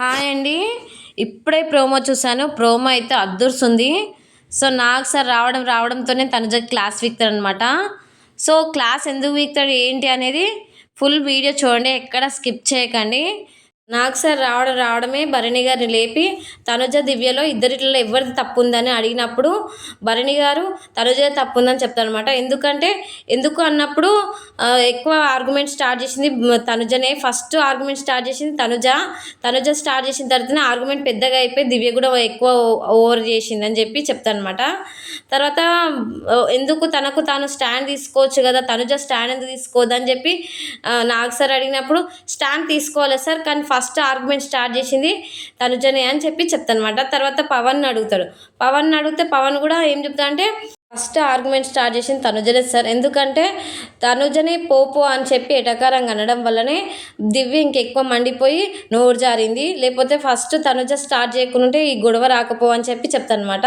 Hi అండి. ఇప్పుడే promo చూసాను. ప్రోమో అయితే అద్దుర్సుంది. సో, నాకు సార్ రావడంతోనే తనుజకి క్లాస్ వీకుతాడనమాట. సో, క్లాస్ ఎందుకు వీకుతాడు ఏంటి అనేది ఫుల్ వీడియో చూడండి. ఎక్కడ స్కిప్ చేయకండి. నాకు సార్ రావడమే భరణి గారిని లేపి తనుజ, దివ్యలో ఇద్దరిట్లో ఎవరిది తప్పు ఉందని అడిగినప్పుడు భరణి గారు తనుజ తప్పు ఉందని చెప్తారనమాట. ఎందుకు అన్నప్పుడు ఎక్కువ ఆర్గ్యుమెంట్ స్టార్ట్ చేసింది తనుజనే. ఫస్ట్ ఆర్గ్యుమెంట్ స్టార్ట్ చేసింది తనుజ స్టార్ట్ చేసిన తర్వాతనే ఆర్గ్యుమెంట్ పెద్దగా అయిపోయి దివ్య కూడా ఎక్కువ ఓవర్ చేసింది అని చెప్పి చెప్తానమాట. తర్వాత ఎందుకు తనకు తాను స్టాండ్ తీసుకోవచ్చు కదా, తనుజ స్టాండ్ ఎందుకు తీసుకోవద్దని చెప్పి నాకు సార్ అడిగినప్పుడు స్టాండ్ తీసుకోవాలి సార్, కానీ ఫస్ట్ ఆర్గ్యుమెంట్ స్టార్ట్ చేసింది తనుజనే అని చెప్పి చెప్తానమాట. తర్వాత పవన్ అడిగితే పవన్ కూడా ఏం చెప్తా అంటే ఫస్ట్ ఆర్గ్యుమెంట్ స్టార్ట్ చేసింది తనుజనే సార్, ఎందుకంటే తనుజనే పోపో అని చెప్పి ఎటకారంగా అనడం వల్లనే దివ్య ఇంకెక్కువ మండిపోయి నోరు జారింది. లేకపోతే ఫస్ట్ తనుజ స్టార్ట్ చేయకుంటే ఈ గొడవ రాకపో అని చెప్పి చెప్తానమాట.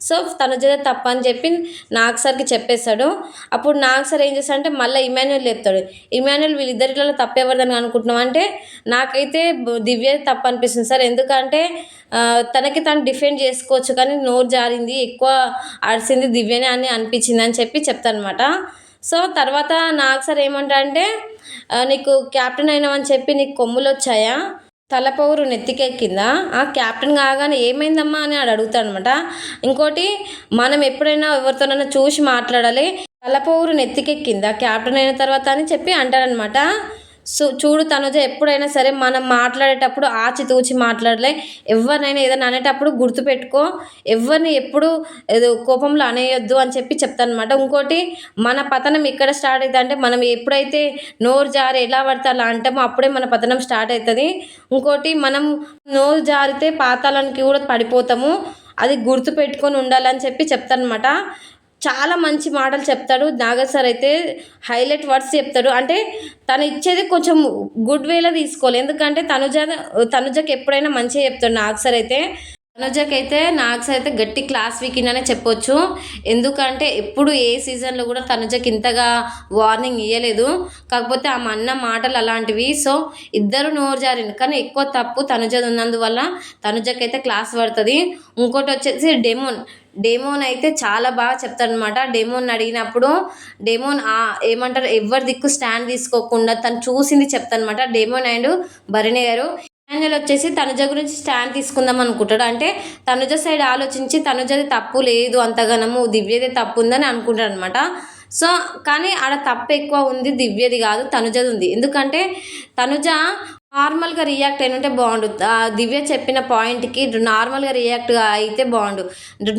సో తనుజనే తప్ప అని చెప్పి నాకు సార్కి చెప్పేశాడు. అప్పుడు నాకు సార్ ఏం చేస్తాడంటే మళ్ళీ ఇమాన్యుల్ చెప్తాడు. ఇమాన్యుల్ వీళ్ళిద్దరిలో తప్పెవరిదని అనుకుంటున్నాం అంటే నాకైతే దివ్య తప్పు అనిపిస్తుంది సార్, ఎందుకంటే తనకి తను డిఫెండ్ చేసుకోవచ్చు కానీ నోరు జారింది, ఎక్కువ అరిసింది దివ్యనే అని అనిపించింది అని చెప్పి చెప్తానమాట. సో తర్వాత నాకు సార్ ఏమంటారంటే నీకు క్యాప్టెన్ అయినామని చెప్పి నీకు కొమ్ములు వచ్చాయా, తలపొగురు నెత్తికెక్కిందా, క్యాప్టెన్ కాగానే ఏమైందమ్మా అని అడుగుతాడనమాట. ఇంకోటి మనం ఎప్పుడైనా ఎవరితోనైనా చూసి మాట్లాడాలి, తలపొగురు నెత్తికెక్కిందా క్యాప్టెన్ అయిన తర్వాత అని చెప్పి అంటారనమాట. సో చూడు తనుజ, ఎప్పుడైనా సరే మనం మాట్లాడేటప్పుడు ఆచితూచి మాట్లాడలే, ఎవరినైనా ఏదైనా అనేటప్పుడు గుర్తుపెట్టుకో, ఎవరిని ఎప్పుడు ఏదో కోపంలో అనేయొద్దు అని చెప్పి చెప్తానమాట. ఇంకోటి మన పతనం ఎక్కడ స్టార్ట్ అవుతుంది అంటే మనం ఎప్పుడైతే నోరు జారి ఎలా పడితే అలా అంటామో అప్పుడే మన పతనం స్టార్ట్ అవుతుంది. ఇంకోటి మనం నోరు జారితే పాతాళానికి కూడా పడిపోతాము, అది గుర్తుపెట్టుకొని ఉండాలని చెప్పి చెప్తానమాట. చాలా మంచి మాటలు చెప్తాడు నాగర్ సార్. అయితే హైలైట్ వర్డ్స్ చెప్తాడు. అంటే తను ఇచ్చేది కొంచెం గుడ్ వేలో తీసుకోవాలి, ఎందుకంటే తనుజకి ఎప్పుడైనా మంచిగా చెప్తాడు నాగర్ సార్. అయితే నాగర్ సార్ అయితే గట్టి క్లాస్ వీకిందనే చెప్పొచ్చు. ఎందుకంటే ఎప్పుడు ఏ సీజన్లో కూడా తనుజకి ఇంతగా వార్నింగ్ ఇవ్వలేదు. కాకపోతే ఆ అన్న మాటలు అలాంటివి. సో ఇద్దరు నోరు జారింది, కానీ ఎక్కువ తప్పు తనుజది ఉన్నందువల్ల తనుజకైతే క్లాస్ పడుతుంది. ఇంకోటి వచ్చేసి డెమోన్ అయితే చాలా బాగా చెప్తాడనమాట. డెమోన్ అడిగినప్పుడు డెమోన్ ఏమంటారు ఎవరి దిక్కు స్టాండ్ తీసుకోకుండా తను చూసింది చెప్తానమాట. Demon and Bharani garu Emmanuel వచ్చేసి తనుజ గురించి స్టాండ్ తీసుకుందాం అనుకుంటాడు. అంటే తనుజ సైడ్ ఆలోచించి తనుజది తప్పు లేదు అంతగానము, దివ్యదే తప్పు ఉందని అనుకుంటాడు అనమాట. సో కానీ ఆడ తప్పు ఎక్కువ ఉంది, దివ్యది కాదు తనుజది ఉంది. ఎందుకంటే తనుజ నార్మల్గా రియాక్ట్ అయినంటే బాగుండు, దివ్య చెప్పిన పాయింట్కి నార్మల్గా రియాక్ట్ అయితే బాగుండు.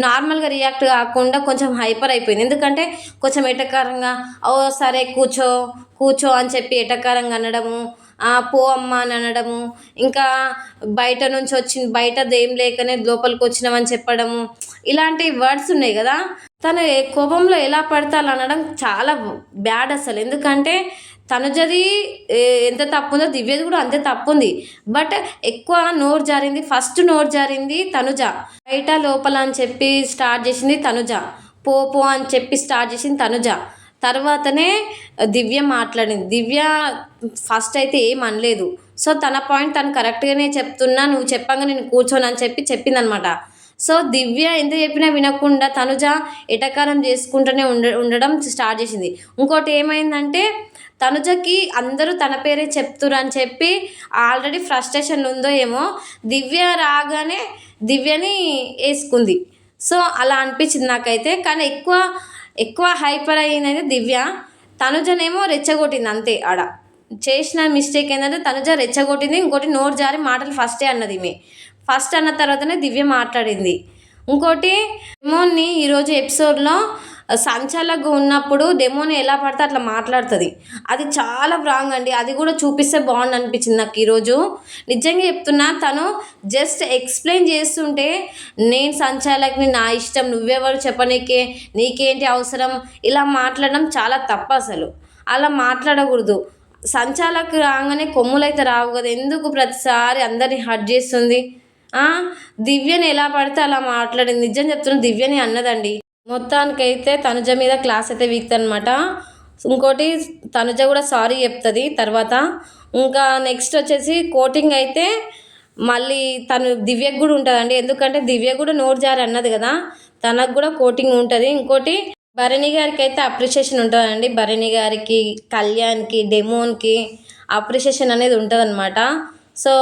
నార్మల్గా రియాక్ట్ కాకుండా కొంచెం హైపర్ అయిపోయింది. ఎందుకంటే కొంచెం ఎటకారంగా ఓ సరే కూర్చో అని చెప్పి ఎటకారంగా అనడము, పో అమ్మ అని అనడము, ఇంకా బయటదేం లేకనే లోపలికి వచ్చినామని చెప్పడము, ఇలాంటి వర్డ్స్ ఉన్నాయి కదా. తను కోపంలో ఎలా పడితే అలా అనడం చాలా బ్యాడ్ అసలు. ఎందుకంటే తనుజది ఎంత తప్పు ఉందో దివ్యది కూడా అంతే తప్పు ఉంది. బట్ ఎక్కువ ఫస్ట్ నోరు జారింది తనుజ. బయట లోపల అని చెప్పి స్టార్ట్ చేసింది తనుజ, పో అని చెప్పి స్టార్ట్ చేసింది తనుజ. తర్వాతనే దివ్య మాట్లాడింది. దివ్య ఫస్ట్ అయితే ఏం అనలేదు. సో తన పాయింట్ తను కరెక్ట్గానే చెప్తున్నా, నువ్వు చెప్పంగా నేను కూర్చోను అని చెప్పి చెప్పిందనమాట. సో దివ్య ఎంత చెప్పినా వినకుండా తనుజ ఎటకారం చేసుకుంటూనే ఉండడం స్టార్ట్ చేసింది. ఇంకోటి ఏమైందంటే తనుజకి అందరూ తన పేరే చెప్తురు అని చెప్పి ఆల్రెడీ ఫ్రస్ట్రేషన్ ఉందో ఏమో, దివ్య రాగానే దివ్యని వేసుకుంది. సో అలా అనిపించింది నాకైతే. కానీ ఎక్కువ హైపర్ అయ్యింది దివ్య, తనుజనేమో రెచ్చగొట్టింది అంతే. ఆడ చేసిన మిస్టేక్ ఏంటంటే తనుజ రెచ్చగొట్టింది. ఇంకోటి నోరు జారి మాటలు ఫస్టే అన్నది ఈమె. ఫస్ట్ అన్న తర్వాతనే దివ్య మాట్లాడింది. ఇంకోటి డెమోన్ని ఈరోజు ఎపిసోడ్లో సంచాలకుగా ఉన్నప్పుడు డెమోని ఎలా పడితే అట్లా మాట్లాడుతుంది, అది చాలా రాంగ్ అండి. అది కూడా చూపిస్తే బాగుండు అనిపించింది నాకు ఈరోజు. నిజంగా చెప్తున్నా, తను జస్ట్ ఎక్స్ప్లెయిన్ చేస్తుంటే నేను సంచాలకుని, నా ఇష్టం, నువ్వెవరు చెప్పనీకే, నీకేంటి అవసరం, ఇలా మాట్లాడడం చాలా తప్పు అసలు. అలా మాట్లాడకూడదు. సంచాలకు రాగానే కొమ్ములైతే రావు కదా, ఎందుకు ప్రతిసారి అందరిని హర్ట్ చేస్తుంది. దివ్యని ఎలా పడితే అలా మాట్లాడింది. నిజం చెప్తున్నా, దివ్యని అన్నదండి. మొత్తానికైతే తనుజ మీద క్లాస్ అయితే వీక్తనమాట. ఇంకోటి తనుజ కూడా సారీ చెప్తుంది తర్వాత. ఇంకా నెక్స్ట్ వచ్చేసి కోటింగ్ అయితే మళ్ళీ తను దివ్యకు కూడా ఉంటుందండి, ఎందుకంటే దివ్య కూడా నోరు జారి అన్నది కదా, తనకు కూడా కోటింగ్ ఉంటుంది. ఇంకోటి భరణి గారికి అయితే అప్రిషియేషన్ ఉంటుందండి, భరణి గారికి, కళ్యాణ్కి, డెమోన్కి అప్రిషియేషన్ అనేది ఉంటుందన్నమాట. సో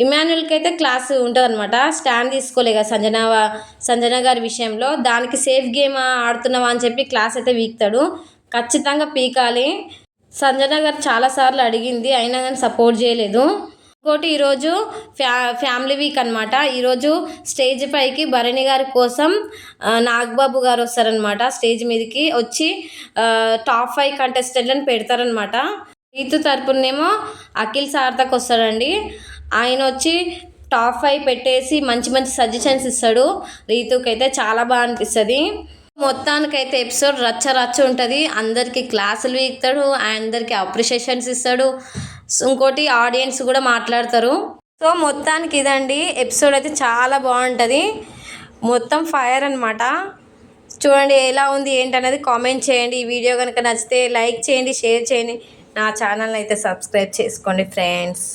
ఇమాన్యుల్కి అయితే క్లాస్ ఉంటుందన్నమాట, స్టాండ్ తీసుకోలే కదా సంజన గారి విషయంలో, దానికి సేఫ్ గేమ్ ఆడుతున్నావా అని చెప్పి క్లాస్ అయితే వీక్తాడు. ఖచ్చితంగా పీకాలి. సంజన గారు చాలాసార్లు అడిగింది, అయినా కానీ సపోర్ట్ చేయలేదు. ఇంకోటి ఈరోజు ఫ్యామిలీ వీక్ అనమాట. ఈరోజు స్టేజ్ పైకి భరణి గారి కోసం నాగబాబు గారు వస్తారనమాట. స్టేజ్ మీదకి వచ్చి టాప్ 5 కంటెస్టెంట్లను పెడతారనమాట. రీతు తరపునేమో అఖిల్ సార్థక్ వస్తాడండి. ఆయన వచ్చి టాప్ 5 పెట్టేసి మంచి మంచి సజెషన్స్ ఇస్తాడు. రీతుకి అయితే చాలా బాగా అనిపిస్తుంది. మొత్తానికైతే ఎపిసోడ్ రచ్చ రచ్చ ఉంటుంది. అందరికీ క్లాసులు వీక్తాడు, అందరికీ అప్రిషియేషన్స్ ఇస్తాడు. ఇంకోటి ఆడియన్స్ కూడా మాట్లాడతారు. సో మొత్తానికి ఇదండి ఎపిసోడ్ అయితే చాలా బాగుంటుంది. మొత్తం ఫైర్ అనమాట. చూడండి ఎలా ఉంది ఏంటనేది కామెంట్ చేయండి. ఈ వీడియో కనుక నచ్చితే లైక్ చేయండి, షేర్ చేయండి. నా ఛానల్ని అయితే సబ్స్క్రైబ్ చేసుకోండి ఫ్రెండ్స్.